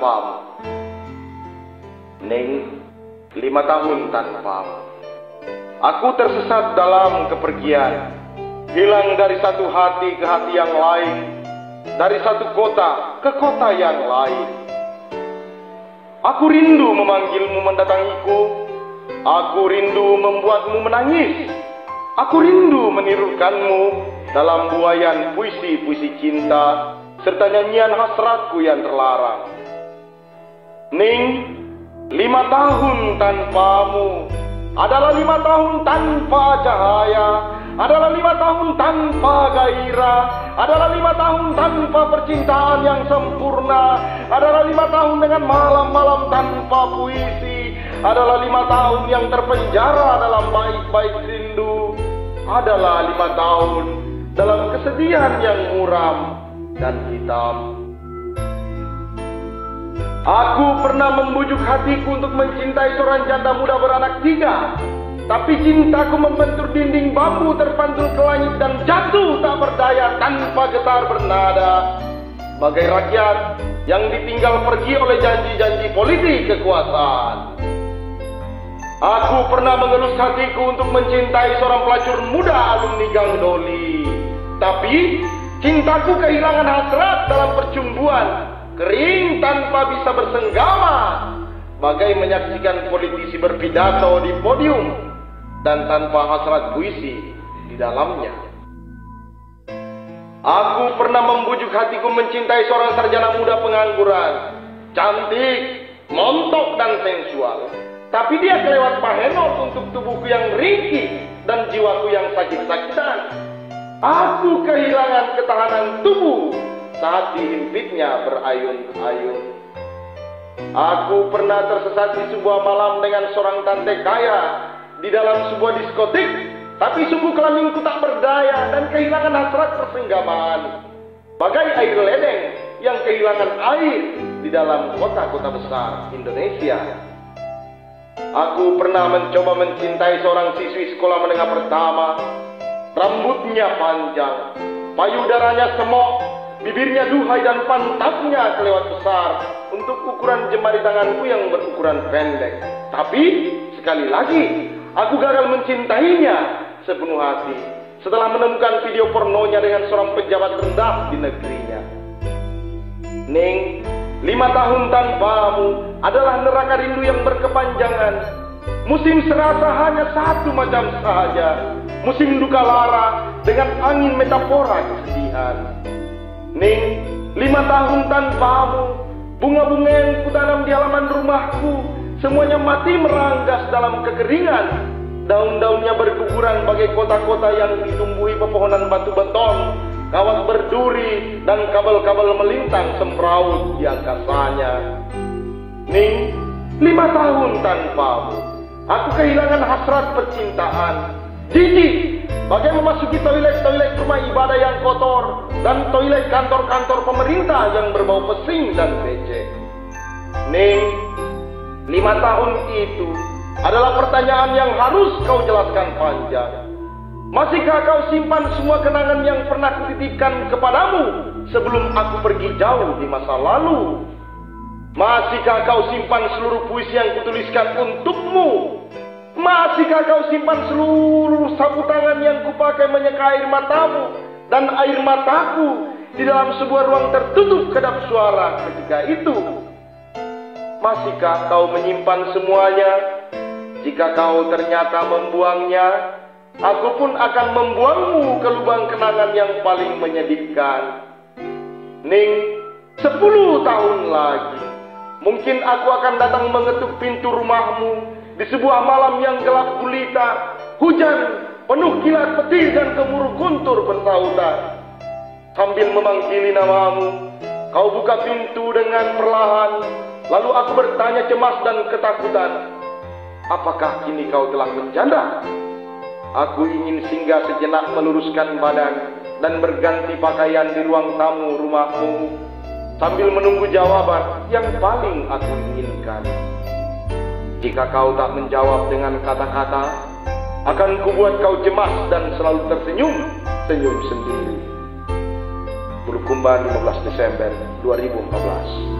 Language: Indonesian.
tanpamu. Ning, 5 tahun tanpamu. Aku tersesat dalam kepergian, hilang dari satu hati ke hati yang lain, dari satu kota ke kota yang lain. Aku rindu memanggilmu mendatangiku, aku rindu membuatmu menangis, aku rindu menirukanmu dalam buayan puisi-puisi cinta serta nyanyian hasratku yang terlarang. Ning, 5 tahun tanpamu adalah 5 tahun tanpa cahaya, adalah 5 tahun tanpa gairah, adalah 5 tahun tanpa percintaan yang sempurna, adalah 5 tahun dengan malam-malam tanpa puisi, adalah 5 tahun yang terpenjara dalam baik-baik rindu, adalah 5 tahun dalam kesedihan yang muram dan hitam. Aku pernah membujuk hatiku untuk mencintai seorang janda muda beranak 3, tapi cintaku membentur dinding bambu terpantul ke langit dan jatuh tak berdaya tanpa getar bernada, bagai rakyat yang ditinggal pergi oleh janji-janji politik kekuasaan. Aku pernah mengelus hatiku untuk mencintai seorang pelacur muda alumni Gang Doli, tapi cintaku kehilangan hasrat dalam percumbuan, kering tanpa bisa bersenggama, bagai menyaksikan politisi berpidato di podium dan tanpa hasrat puisi di dalamnya. Aku pernah membujuk hatiku mencintai seorang sarjana muda pengangguran, cantik, montok dan sensual, tapi dia kelewat pahenol untuk tubuhku yang ringkih dan jiwaku yang sakit-sakitan. Aku kehilangan ketahanan tubuh saat dihimpitnya berayun-ayun. Aku pernah tersesat di sebuah malam dengan seorang tante kaya di dalam sebuah diskotik, tapi sungguh kelaminku tak berdaya dan kehilangan hasrat persenggamaan, bagai air ledeng yang kehilangan air di dalam kota-kota besar Indonesia. Aku pernah mencoba mencintai seorang siswi sekolah menengah pertama, rambutnya panjang, payudaranya semok, bibirnya duhai dan pantatnya kelewat besar untuk ukuran jemari tanganku yang berukuran pendek. Tapi sekali lagi aku gagal mencintainya sepenuh hati setelah menemukan video pornonya dengan seorang pejabat rendah di negerinya. Ning, 5 tahun tanpamu adalah neraka rindu yang berkepanjangan. Musim serasa hanya satu macam saja, musim duka lara dengan angin metafora kesedihan. Ning, 5 tahun tanpamu, bunga-bunga yang kutanam di halaman rumahku semuanya mati meranggas dalam kekeringan. Daun-daunnya berguguran bagai kota-kota yang ditumbuhi pepohonan batu beton, kawat berduri dan kabel-kabel melintang semraut di angkasanya. Ning, 5 tahun tanpamu, aku kehilangan hasrat percintaan. Jijik bagai memasuki toilet-toilet rumah ibadah yang kotor dan toilet kantor-kantor pemerintah yang berbau pesing dan becek. Ning, 5 tahun itu adalah pertanyaan yang harus kau jelaskan panjang. Masihkah kau simpan semua kenangan yang pernah kutitipkan kepadamu sebelum aku pergi jauh di masa lalu? Masihkah kau simpan seluruh puisi yang kutuliskan untukmu? Masihkah kau simpan seluruh sapu tangan yang kupakai menyeka air matamu dan air mataku di dalam sebuah ruang tertutup kedap suara ketika itu? Masihkah kau menyimpan semuanya? Jika kau ternyata membuangnya, aku pun akan membuangmu ke lubang kenangan yang paling menyedihkan. Ning, 10 tahun lagi, mungkin aku akan datang mengetuk pintu rumahmu di sebuah malam yang gelap gulita, hujan penuh kilat petir dan gemuruh guntur bersahutan. Sambil memanggili namamu, kau buka pintu dengan perlahan, lalu aku bertanya cemas dan ketakutan, apakah kini kau telah menjanda? Aku ingin singgah sejenak meluruskan badan dan berganti pakaian di ruang tamu rumahmu, sambil menunggu jawaban yang paling aku inginkan. Jika kau tak menjawab dengan kata-kata, akan kubuat kau cemas dan selalu tersenyum, senyum sendiri. Bulukumba, 15 Desember 2014.